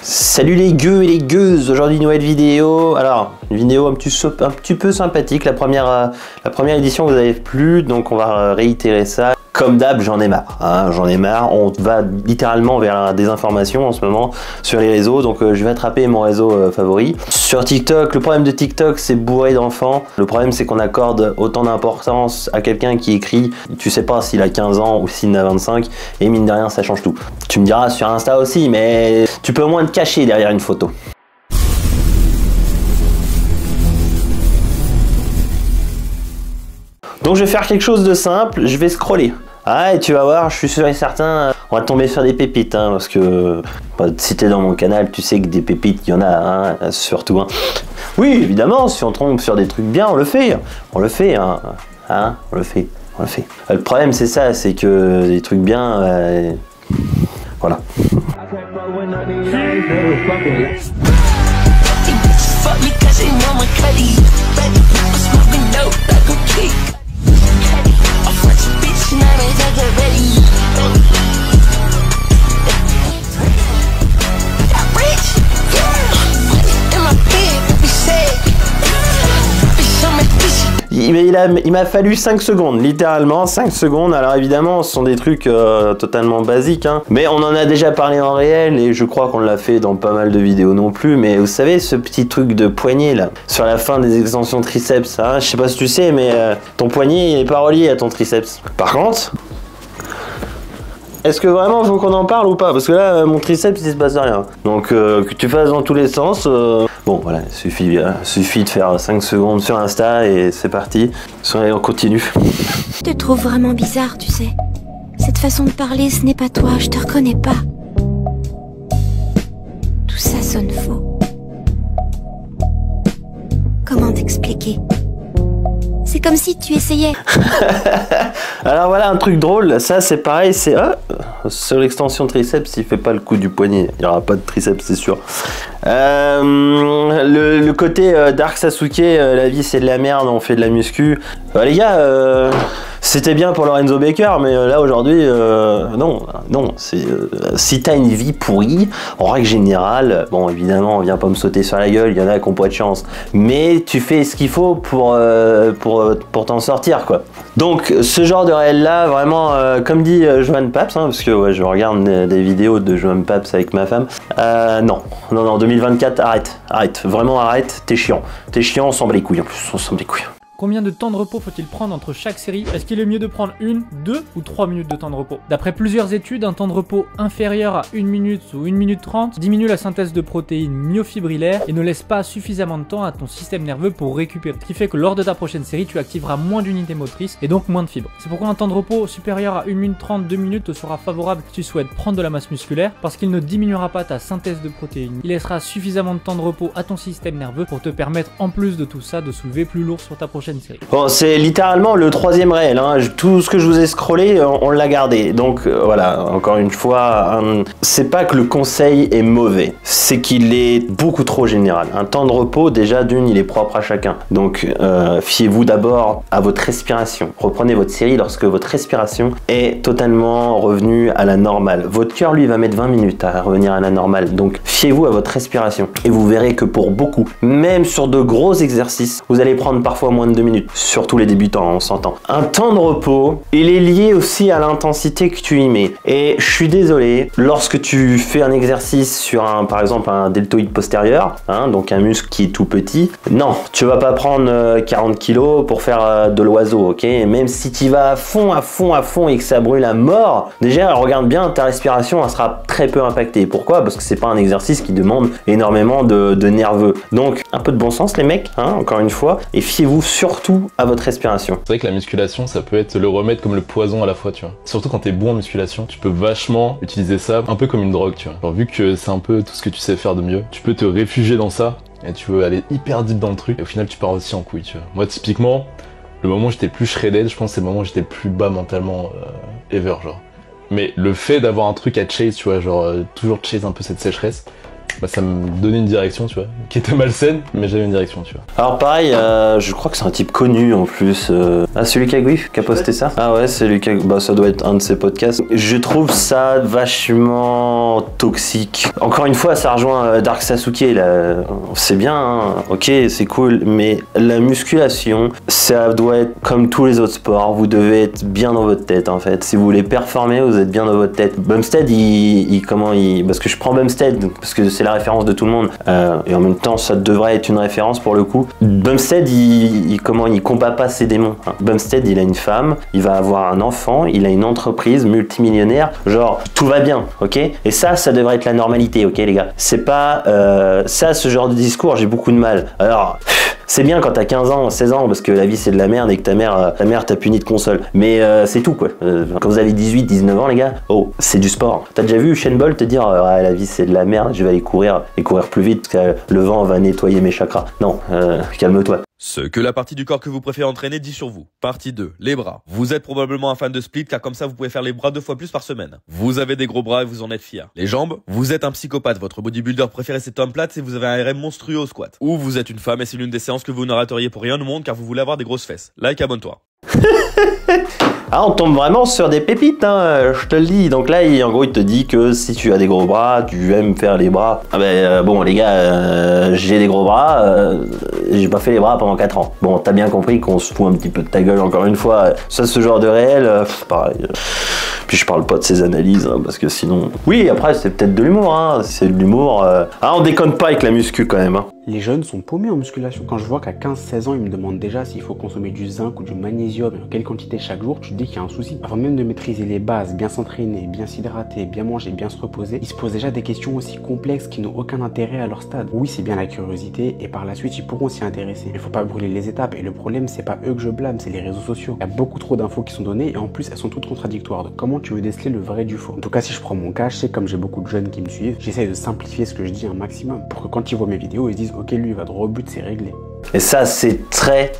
Salut les gueux et les gueuses, aujourd'hui nouvelle vidéo. Alors, une vidéo un petit peu sympathique, la première édition vous avez plu, donc on va réitérer ça. Comme d'hab, j'en ai marre, hein, j'en ai marre, on va littéralement vers des informations en ce moment sur les réseaux, donc je vais attraper mon réseau favori. Sur TikTok, le problème de TikTok c'est bourré d'enfants, le problème c'est qu'on accorde autant d'importance à quelqu'un qui écrit, tu sais pas s'il a 15 ans ou s'il en a 25, et mine de rien ça change tout. Tu me diras sur Insta aussi, mais tu peux au moins te cacher derrière une photo. Donc je vais faire quelque chose de simple, je vais scroller. Ah, et tu vas voir, je suis sûr et certain, on va tomber sur des pépites, hein, parce que si t'es dans mon canal, tu sais que des pépites, il y en a, hein, surtout. Hein. Oui, évidemment, si on tombe sur des trucs bien, on le fait, hein, on le fait. Le problème, c'est ça, c'est que des trucs bien, voilà. Il m'a fallu 5 secondes, littéralement 5 secondes. Alors évidemment, ce sont des trucs totalement basiques, hein. Mais on en a déjà parlé en réel et je crois qu'on l'a fait dans pas mal de vidéos non plus. Mais vous savez, ce petit truc de poignet là, sur la fin des extensions triceps, hein, je sais pas si tu sais, mais ton poignet il est pas relié à ton triceps. Par contre, est-ce que vraiment il faut qu'on en parle ou pas? Parce que là, mon triceps il se passe rien. Donc que tu fasses dans tous les sens. Bon voilà, il suffit de faire 5 secondes sur Insta et c'est parti. On continue. Je te trouve vraiment bizarre, tu sais. Cette façon de parler, ce n'est pas toi, je te reconnais pas. Tout ça sonne faux. Comment t'expliquer? C'est comme si tu essayais. Alors voilà un truc drôle, ça c'est pareil, c'est sur l'extension triceps, il fait pas le coup du poignet, il n'y aura pas de triceps c'est sûr. Le côté Dark Sasuke, la vie c'est de la merde, on fait de la muscu. Les gars, c'était bien pour Lorenzo Baker, mais là aujourd'hui, non, si t'as une vie pourrie, en règle générale, bon évidemment on vient pas me sauter sur la gueule, il y en a qui ont pas de chance, mais tu fais ce qu'il faut pour t'en sortir quoi. Donc ce genre de réel là, vraiment, comme dit Johan Paps, hein, parce que ouais, je regarde des vidéos de Johan Paps avec ma femme, non, 2024, arrête, vraiment arrête, t'es chiant, on s'en bat les couilles en plus, on s'en bat les couilles. Combien de temps de repos faut-il prendre entre chaque série? Est-ce qu'il est mieux de prendre 1, 2 ou 3 minutes de temps de repos? D'après plusieurs études, un temps de repos inférieur à 1 minute ou 1 minute 30 diminue la synthèse de protéines myofibrillaires et ne laisse pas suffisamment de temps à ton système nerveux pour récupérer. Ce qui fait que lors de ta prochaine série, tu activeras moins d'unités motrices et donc moins de fibres. C'est pourquoi un temps de repos supérieur à 1 minute 30, 2 minutes te sera favorable si tu souhaites prendre de la masse musculaire parce qu'il ne diminuera pas ta synthèse de protéines. Il laissera suffisamment de temps de repos à ton système nerveux pour te permettre en plus de tout ça de soulever plus lourd sur ta prochaine série. Bon, c'est littéralement le 3e réel, hein. Tout ce que je vous ai scrollé, on l'a gardé. Donc voilà, encore une fois, c'est pas que le conseil est mauvais, c'est qu'il est beaucoup trop général. Un temps de repos, déjà d'une, il est propre à chacun. Donc fiez-vous d'abord à votre respiration. Reprenez votre série lorsque votre respiration est totalement revenue à la normale. Votre cœur, lui, va mettre 20 minutes à revenir à la normale. Donc fiez-vous à votre respiration. Et vous verrez que pour beaucoup, même sur de gros exercices, vous allez prendre parfois moins de 2 minutes. Surtout les débutants, on s'entend. Un temps de repos, il est lié aussi à l'intensité que tu y mets. Et je suis désolé, lorsque tu fais un exercice sur par exemple un deltoïde postérieur, hein, donc un muscle qui est tout petit, non, tu vas pas prendre 40 kilos pour faire de l'oiseau, ok? Même si tu vas à fond et que ça brûle à mort, déjà regarde bien, ta respiration elle sera très peu impactée. Pourquoi? Parce que c'est pas un exercice qui demande énormément de nerveux. Donc un peu de bon sens les mecs, hein, encore une fois, et fiez-vous surtout à votre respiration. C'est vrai que la musculation, ça peut être le remède comme le poison à la fois, tu vois. Surtout quand t'es bon en musculation, tu peux vachement utiliser ça un peu comme une drogue, tu vois. Genre, vu que c'est un peu tout ce que tu sais faire de mieux, tu peux te réfugier dans ça et tu veux aller hyper deep dans le truc et au final tu pars aussi en couille, tu vois. Moi typiquement, le moment où j'étais le plus shredded, je pense c'est le moment où j'étais le plus bas mentalement ever, genre. Mais le fait d'avoir un truc à chase, tu vois, genre toujours chase un peu cette sécheresse, bah, ça me donnait une direction, tu vois, qui était malsaine, mais j'avais une direction, tu vois. Alors pareil, je crois que c'est un type connu en plus. Ah, celui qui a posté ça? Ah ouais, c'est lui qui a... Bah ça doit être un de ses podcasts. Je trouve ça vachement toxique. Encore une fois, ça rejoint Dark Sasuke, là. C'est bien, hein. Ok, c'est cool, mais la musculation, ça doit être comme tous les autres sports. Vous devez être bien dans votre tête, en fait. Si vous voulez performer, vous êtes bien dans votre tête. Bumstead, parce que je prends Bumstead, parce que c'est la référence de tout le monde. Et en même temps, ça devrait être une référence pour le coup. Bumstead, il combat pas ses démons. Hein. Bumstead, il a une femme, il va avoir un enfant, il a une entreprise multimillionnaire. Genre, tout va bien, ok? Et ça devrait être la normalité, ok les gars? C'est pas... ça, ce genre de discours, j'ai beaucoup de mal. Alors... C'est bien quand t'as 15 ans, 16 ans, parce que la vie c'est de la merde et que ta mère t'a puni de console. Mais c'est tout quoi. Quand vous avez 18, 19 ans les gars, oh, c'est du sport. T'as déjà vu Shane Bolt te dire ah, la vie c'est de la merde, je vais aller courir et courir plus vite parce que le vent va nettoyer mes chakras. Non, calme-toi. Ce que la partie du corps que vous préférez entraîner dit sur vous. Partie 2, les bras. Vous êtes probablement un fan de split car comme ça vous pouvez faire les bras 2 fois plus par semaine. Vous avez des gros bras et vous en êtes fier. Les jambes, vous êtes un psychopathe, votre bodybuilder préféré c'est Tom Platz et vous avez un RM monstrueux au squat. Ou vous êtes une femme et c'est l'une des séances que vous ne rateriez pour rien au monde car vous voulez avoir des grosses fesses. Like, abonne-toi. Ah, on tombe vraiment sur des pépites, hein, je te le dis. Donc là, en gros, il te dit que si tu as des gros bras, tu aimes faire les bras. Ah ben, bon, les gars, j'ai des gros bras, j'ai pas fait les bras pendant 4 ans. Bon, t'as bien compris qu'on se fout un petit peu de ta gueule, encore une fois. Ça, ce genre de réel, pareil. Puis je parle pas de ses analyses, hein, parce que sinon... Oui, après, c'est peut-être de l'humour, hein, c'est de l'humour. Ah, on déconne pas avec la muscu, quand même, hein. Les jeunes sont paumés en musculation. Quand je vois qu'à 15-16 ans, ils me demandent déjà s'il faut consommer du zinc ou du magnésium et en quelle quantité chaque jour, tu te dis qu'il y a un souci. Avant même de maîtriser les bases, bien s'entraîner, bien s'hydrater, bien manger, bien se reposer, ils se posent déjà des questions aussi complexes qui n'ont aucun intérêt à leur stade. Oui, c'est bien la curiosité et par la suite, ils pourront s'y intéresser. Il faut pas brûler les étapes et le problème, c'est pas eux que je blâme, c'est les réseaux sociaux. Il y a beaucoup trop d'infos qui sont données et en plus, elles sont toutes contradictoires. Donc comment tu veux déceler le vrai du faux? En tout cas, si je prends mon cas, je sais comme j'ai beaucoup de jeunes qui me suivent, j'essaie de simplifier ce que je dis un maximum pour que quand ils voient mes vidéos, ils se disent ok, lui il va droit au but, c'est réglé. Et ça, c'est très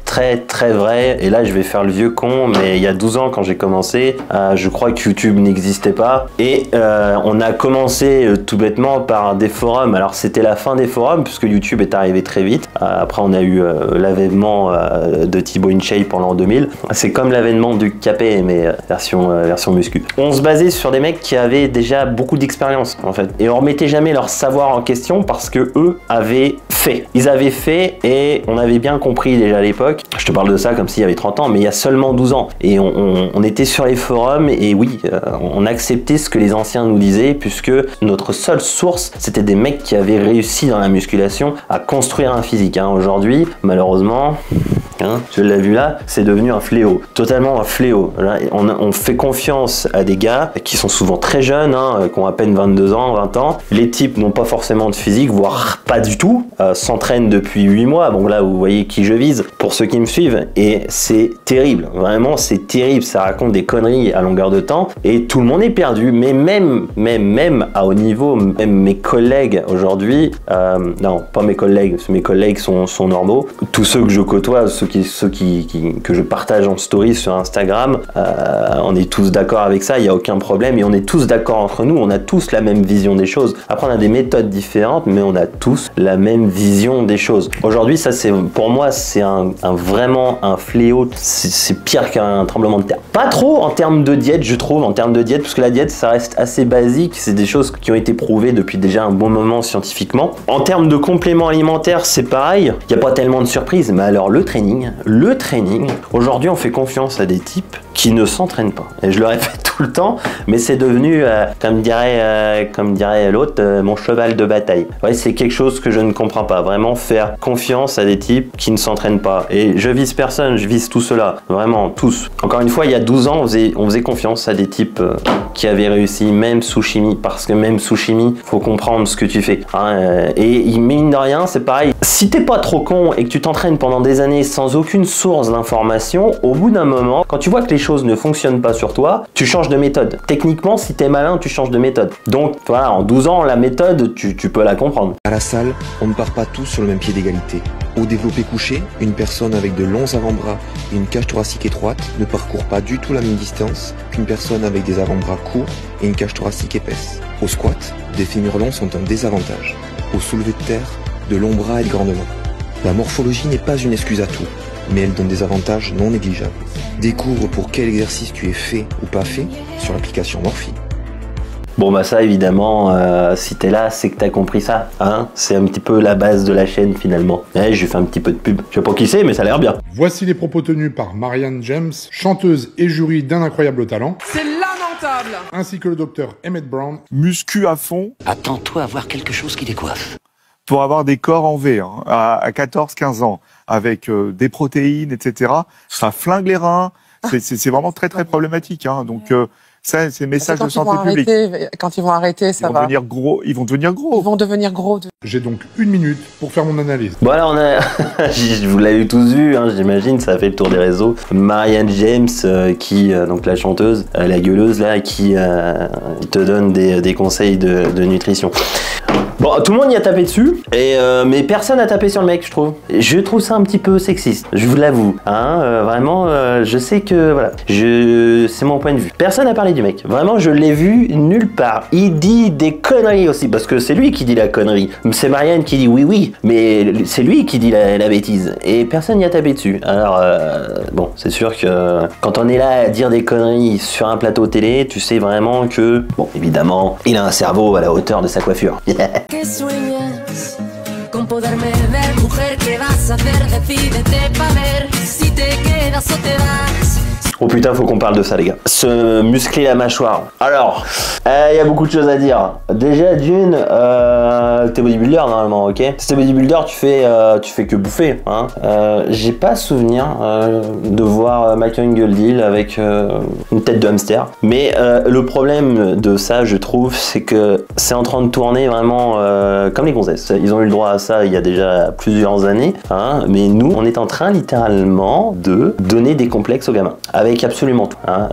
vrai. Et là, je vais faire le vieux con, mais il y a 12 ans, quand j'ai commencé, je crois que YouTube n'existait pas. Et on a commencé tout bêtement par des forums. Alors, c'était la fin des forums, puisque YouTube est arrivé très vite. Après, on a eu l'avènement de Thibaut InShape pendant 2000. C'est comme l'avènement du Capé, mais version muscu. On se basait sur des mecs qui avaient déjà beaucoup d'expérience, en fait. Et on remettait jamais leur savoir en question parce que eux avaient fait. Ils avaient fait et on avait bien compris déjà à l'époque, je te parle de ça comme s'il y avait 30 ans, mais il y a seulement 12 ans. Et on était sur les forums et oui, on acceptait ce que les anciens nous disaient puisque notre seule source, c'était des mecs qui avaient réussi dans la musculation à construire un physique. Hein. Aujourd'hui, malheureusement... Hein, je l'ai vu là, c'est devenu un fléau, totalement un fléau. Là, on fait confiance à des gars qui sont souvent très jeunes, hein, qui ont à peine 22 ans, 20 ans. Les types n'ont pas forcément de physique, voire pas du tout, s'entraînent depuis 8 mois. Donc là, vous voyez qui je vise, pour ceux qui me suivent. Et c'est terrible, vraiment c'est terrible, ça raconte des conneries à longueur de temps. Et tout le monde est perdu, mais même à haut niveau, même mes collègues aujourd'hui, non, pas mes collègues, parce que mes collègues sont normaux. Tous ceux que je côtoie, que je partage en story sur Instagram, on est tous d'accord avec ça, il n'y a aucun problème et on est tous d'accord entre nous, on a tous la même vision des choses. Après on a des méthodes différentes mais on a tous la même vision des choses. Aujourd'hui ça c'est pour moi c'est vraiment un fléau, c'est pire qu'un tremblement de terre. Pas trop en termes de diète je trouve, parce que la diète ça reste assez basique, c'est des choses qui ont été prouvées depuis déjà un bon moment scientifiquement. En termes de compléments alimentaires c'est pareil, il n'y a pas tellement de surprises, mais alors le training, aujourd'hui on fait confiance à des types qui ne s'entraînent pas. Et je le répète tout le temps, mais c'est devenu, comme dirait l'autre, mon cheval de bataille. Ouais, c'est quelque chose que je ne comprends pas. Vraiment faire confiance à des types qui ne s'entraînent pas. Et je vise personne, je vise tout cela. Vraiment, tous. Encore une fois, il y a 12 ans, on faisait confiance à des types qui avaient réussi, même sous chimie. Parce que même sous chimie, faut comprendre ce que tu fais. Hein, et mine de rien, c'est pareil. Si t'es pas trop con et que tu t'entraînes pendant des années sans aucune source d'information, au bout d'un moment, quand tu vois que les choses ne fonctionnent pas sur toi, tu changes de méthode. Techniquement, si t'es malin, tu changes de méthode. Donc, voilà, en 12 ans, la méthode, tu peux la comprendre. À la salle, on ne part pas tous sur le même pied d'égalité. Au développé couché, une personne avec de longs avant-bras et une cage thoracique étroite ne parcourt pas du tout la même distance qu'une personne avec des avant-bras courts et une cage thoracique épaisse. Au squat, des fémurs longs sont un désavantage. au soulevé de terre, de long bras et de grande main. La morphologie n'est pas une excuse à tout, mais elle donne des avantages non négligeables. Découvre pour quel exercice tu es fait ou pas fait sur l'application Morphy. Bon bah ça évidemment, si t'es là, c'est que t'as compris ça, hein. C'est un petit peu la base de la chaîne finalement. Ouais, je lui fais un petit peu de pub. Je sais pas qui c'est, mais ça a l'air bien. Voici les propos tenus par Marianne James, chanteuse et jury d'un incroyable talent. C'est lamentable. Ainsi que le docteur Emmett Brown. Muscu à fond. Attends-toi à voir quelque chose qui décoiffe. Pour avoir des corps en V, hein, à 14-15 ans, avec des protéines, etc., ça flingue les reins. C'est vraiment très très problématique. Hein. Donc ça, c'est message de santé publique. Quand ils vont arrêter, ça va. Ils vont devenir gros. Ils vont devenir gros. J'ai donc 1 minute pour faire mon analyse. Bon alors on a, vous l'avez tous vu, hein, j'imagine, ça a fait le tour des réseaux. Marianne James, donc la chanteuse, la gueuleuse là, qui te donne des conseils de nutrition. Bon, tout le monde y a tapé dessus, mais personne n'a tapé sur le mec, je trouve. Je trouve ça un petit peu sexiste, je vous l'avoue. Hein, vraiment, je sais que, voilà, c'est mon point de vue. Personne n'a parlé du mec. Vraiment, je l'ai vu nulle part. Il dit des conneries aussi, parce que c'est lui qui dit la connerie. C'est Marianne qui dit oui, mais c'est lui qui dit la bêtise. Et personne n'y a tapé dessus. Alors, bon, c'est sûr que quand on est là à dire des conneries sur un plateau télé, tu sais vraiment que, bon, évidemment, il a un cerveau à la hauteur de sa coiffure. Que sueñas con poderme ver, mujer, ¿qué vas a hacer? Decídete pa' ver si te quedas o te vas. Oh putain, faut qu'on parle de ça, les gars. Se muscler la mâchoire. Alors, il y a beaucoup de choses à dire. Déjà, d'une, t'es bodybuilder normalement, ok? Si t'es bodybuilder, tu fais que bouffer, hein. J'ai pas souvenir de voir McHungle Deal avec une tête de hamster. Mais le problème de ça, je trouve, c'est que c'est en train de tourner vraiment comme les gonzesses. Ils ont eu le droit à ça il y a déjà plusieurs années, hein. Mais nous, on est en train littéralement de donner des complexes aux gamins. Avec absolument tout, hein.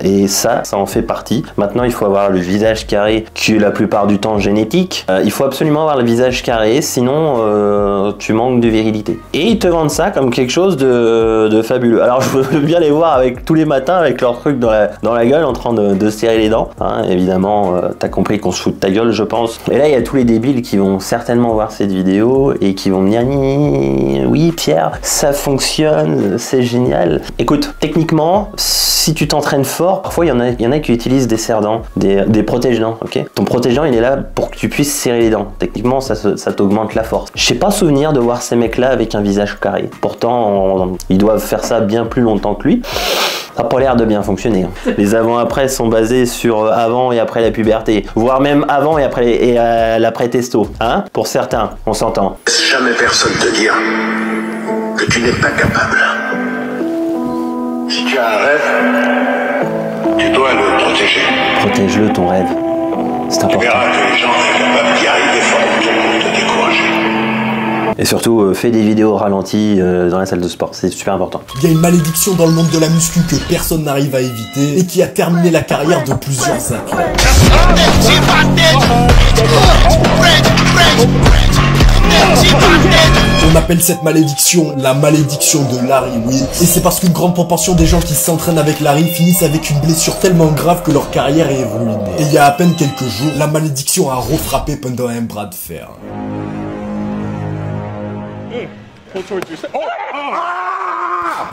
Et ça en fait partie. Maintenant, il faut avoir le visage carré, qui est la plupart du temps génétique. Il faut absolument avoir le visage carré, sinon tu manques de virilité. Et ils te vendent ça comme quelque chose de fabuleux. Alors je veux bien les voir avec tous les matins avec leur truc dans la gueule en train de serrer les dents, hein. Évidemment, t'as compris qu'on se fout de ta gueule, je pense. Et là, il y a tous les débiles qui vont certainement voir cette vidéo et qui vont me dire oui, Pierre, ça fonctionne, c'est génial. Écoute, techniquement, si tu t'entraînes fort, parfois il y en a qui utilisent des serre-dents, des protège-dents, ok? Ton protège-dents, il est là pour que tu puisses serrer les dents. Techniquement, ça t'augmente la force. Je sais pas souvenir de voir ces mecs-là avec un visage carré. Pourtant, ils doivent faire ça bien plus longtemps que lui. Ça n'a pas l'air de bien fonctionner. Les avant-après sont basés sur avant et après la puberté, voire même avant et après l'après-testo, hein? Pour certains, on s'entend. Laisse jamais personne te dire que tu n'es pas capable. Si tu as un rêve, tu dois le protéger. Protège-le, ton rêve. C'est important. Tu verras que les gens incapables d'y arriver feront tout pour te décourager. Et surtout, fais des vidéos ralenties dans la salle de sport, c'est super important. Il y a une malédiction dans le monde de la muscu que personne n'arrive à éviter et qui a terminé la carrière de plusieurs athlètes. On appelle cette malédiction la malédiction de Larry Wheels. Et c'est parce qu'une grande proportion des gens qui s'entraînent avec Larry finissent avec une blessure tellement grave que leur carrière est ruinée. Et il y a à peine quelques jours, la malédiction a refrappé pendant un bras de fer.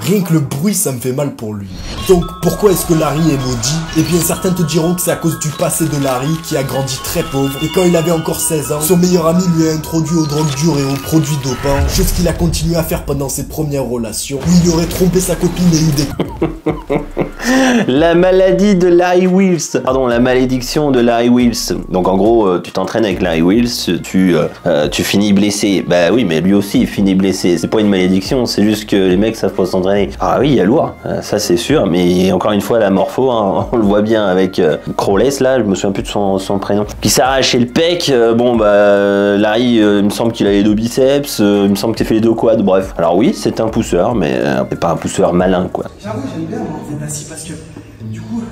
Rien que le bruit, ça me fait mal pour lui. Donc, pourquoi est-ce que Larry est maudit? Eh bien, certains te diront que c'est à cause du passé de Larry, qui a grandi très pauvre, et quand il avait encore 16 ans, son meilleur ami lui a introduit aux drogues dures et aux produits dopants, chose qu'il a continué à faire pendant ses premières relations, où il aurait trompé sa copine et eu des... La maladie de Larry Wheels. Pardon, la malédiction de Larry Wheels. Donc en gros, tu t'entraînes avec Larry Wheels, tu finis blessé. Bah oui, mais lui aussi il finit blessé. C'est pas une malédiction, c'est juste que les mecs savent pas s'entraîner. Ah oui, il y a lourd, ça c'est sûr. Mais encore une fois, la morpho, hein, on le voit bien avec Crowless là, je me souviens plus de son prénom, qui s'arrachait le pec. Bon bah Larry, il me semble qu'il a les deux biceps, il me semble qu'il a fait les deux quads. Bref. Alors oui, c'est un pousseur, mais c'est pas un pousseur malin quoi. J'avoue, j'aime bien moi, en fait, assis parce que du coup,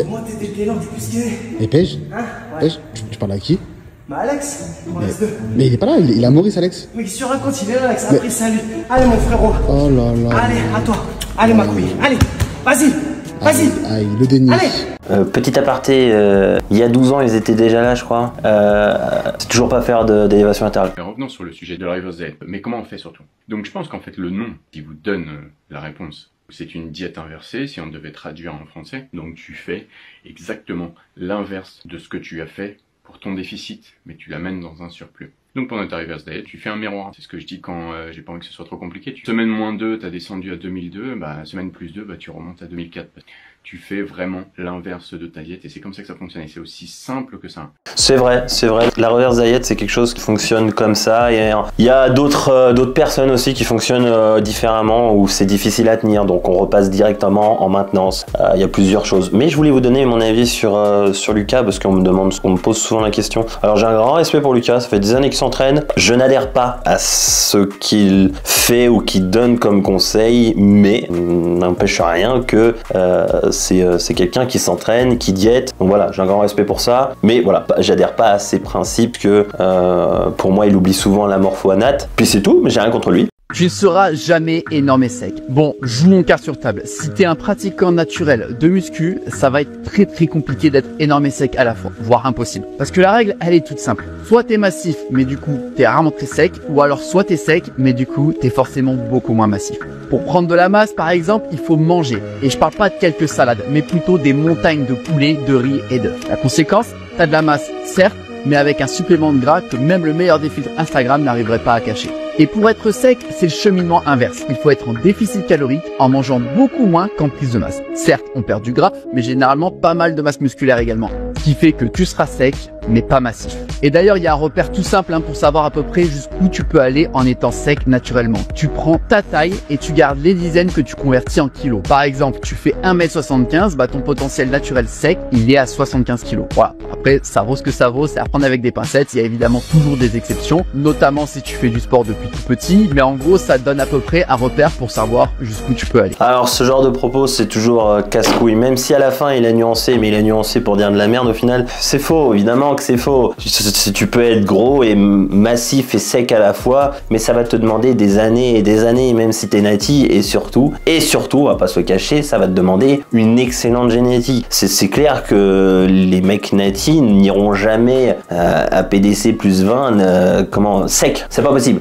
moi t'es lent, t'es plus gay. Et Pêche? Hein? Ouais. Pêche, tu parles à qui? Bah Alex, on reste deux. Mais il est pas là, il est à Maurice, Alex. Mais sur un compte, il est là, Alex, après salut. Allez mon frérot. Oh là là. Allez, à toi. Allez ma couille, allez, vas-y. Vas-y. Aïe, le déni. Petit aparté, il y a 12 ans, ils étaient déjà là, je crois. C'est toujours pas faire d'élévation latérale. Revenons sur le sujet de la reverse diet. Mais comment on fait surtout? Donc je pense qu'en fait le nom qui vous donne la réponse, c'est une diète inversée, si on devait traduire en français. Donc tu fais exactement l'inverse de ce que tu as fait pour ton déficit, mais tu l'amènes dans un surplus. Donc pendant ta reverse diet, tu fais un miroir. C'est ce que je dis quand j'ai pas envie que ce soit trop compliqué. Semaine moins 2, t'as descendu à 2002, bah semaine plus 2, bah tu remontes à 2004. Tu fais vraiment l'inverse de ta diète et c'est comme ça que ça fonctionne et c'est aussi simple que ça. C'est vrai. La reverse diet, c'est quelque chose qui fonctionne comme ça. Et il y a d'autres personnes aussi qui fonctionnent différemment où c'est difficile à tenir, donc on repasse directement en maintenance. Il y a plusieurs choses. Mais je voulais vous donner mon avis sur Lucas parce qu'on me pose souvent la question. Alors j'ai un grand respect pour Lucas, ça fait des années qu'il s'entraîne. Je n'adhère pas à ce qu'il fait ou qu'il donne comme conseil, mais n'empêche rien que c'est quelqu'un qui s'entraîne, qui diète. Donc voilà, j'ai un grand respect pour ça. Mais voilà, j'adhère pas à ces principes que pour moi il oublie souvent la morpho-anat. Puis c'est tout, mais j'ai rien contre lui. Tu ne seras jamais énorme et sec. Bon, jouons carte sur table. Si t'es un pratiquant naturel de muscu, ça va être très compliqué d'être énorme et sec à la fois, voire impossible. Parce que la règle, elle est toute simple. Soit t'es massif, mais du coup, t'es rarement très sec, ou alors soit t'es sec, mais du coup, t'es forcément beaucoup moins massif. Pour prendre de la masse, par exemple, il faut manger. Et je parle pas de quelques salades, mais plutôt des montagnes de poulet, de riz et d'œufs. La conséquence, t'as de la masse, certes, mais avec un supplément de gras que même le meilleur des filtres Instagram n'arriverait pas à cacher. Et pour être sec, c'est le cheminement inverse. Il faut être en déficit calorique en mangeant beaucoup moins qu'en prise de masse. Certes, on perd du gras, mais généralement pas mal de masse musculaire également. Ce qui fait que tu seras sec, mais pas massif. Et d'ailleurs, il y a un repère tout simple pour savoir à peu près jusqu'où tu peux aller en étant sec naturellement. Tu prends ta taille et tu gardes les dizaines que tu convertis en kilos. Par exemple, tu fais 1m75, bah ton potentiel naturel sec, il est à 75 kg. Voilà. Après, ça vaut ce que ça vaut, c'est à prendre avec des pincettes. Il y a évidemment toujours des exceptions, notamment si tu fais du sport depuis tout petit. Mais en gros, ça donne à peu près un repère pour savoir jusqu'où tu peux aller. Alors, ce genre de propos, c'est toujours casse-couille. Même si à la fin, il a nuancé, mais il a nuancé pour dire de la merde au final. C'est faux, évidemment que c'est faux. Tu peux être gros et massif et sec à la fois, mais ça va te demander des années et des années, même si t'es nati, et surtout, on va pas se le cacher, ça va te demander une excellente génétique. C'est clair que les mecs natis n'iront jamais à PDC plus 20, sec. C'est pas possible,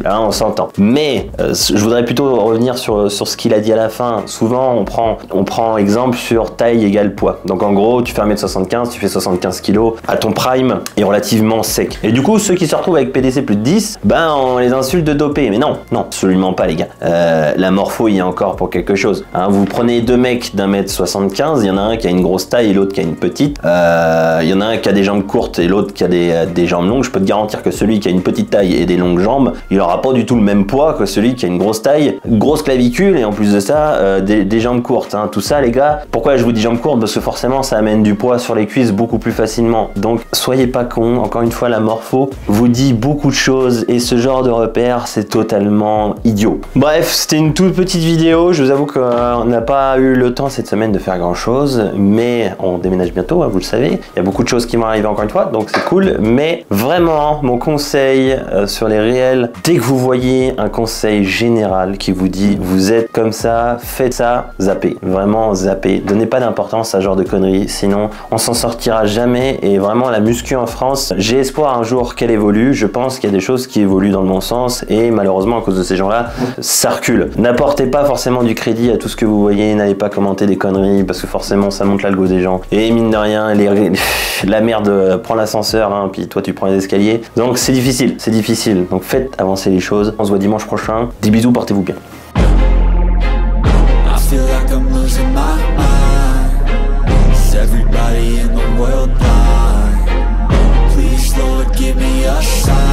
hein, on s'entend. Mais je voudrais plutôt revenir sur ce qu'il a dit à la fin. Souvent, on prend exemple sur taille égale poids. Donc en gros, tu fais 1m75, tu fais 75 kg, à ton prime est relativement sec. Et du coup, ceux qui se retrouvent avec PDC plus de 10, ben on les insulte de dopés. Mais non, absolument pas les gars. La morpho, il y a encore pour quelque chose. Hein, vous prenez deux mecs d'1m75, il y en a un qui a une grosse taille et l'autre qui a une petite. Il y en a un qui a des jambes courtes et l'autre qui a des jambes longues. Je peux te garantir que celui qui a une petite taille et des longues jambes, il aura pas du tout le même poids que celui qui a une grosse taille, grosse clavicule et en plus de ça, des jambes courtes. Hein. Tout ça les gars, pourquoi je vous dis jambes courtes? Parce que forcément ça amène du poids sur les cuisses beaucoup plus facilement. Donc soyez pas cons, encore une fois la morpho vous dit beaucoup de choses et ce genre de repère c'est totalement idiot. Bref, c'était une toute petite vidéo, je vous avoue qu'on n'a pas eu le temps cette semaine de faire grand chose, mais on déménage bientôt, hein, vous le savez, il y a beaucoup de choses qui vont arriver encore une fois, donc c'est cool, mais vraiment mon conseil sur les réels, dès que vous voyez un conseil général qui vous dit vous êtes comme ça, faites ça, zappez, vraiment zappez, donnez pas d'importance à ce genre de conneries, sinon on s'en sortira jamais. Et vraiment la muscu en France, j'ai espoir un jour qu'elle évolue, je pense qu'il y a des choses qui évoluent dans le bon sens et malheureusement à cause de ces gens là ça recule. N'apportez pas forcément du crédit à tout ce que vous voyez, n'allez pas commenter des conneries parce que forcément ça monte l'algo des gens et mine de rien la merde prend l'ascenseur hein, puis toi tu prends les escaliers, donc c'est difficile, donc faites avancer les choses. On se voit dimanche prochain, des bisous, portez-vous bien. Everybody in the world blind. Please Lord give me a sign.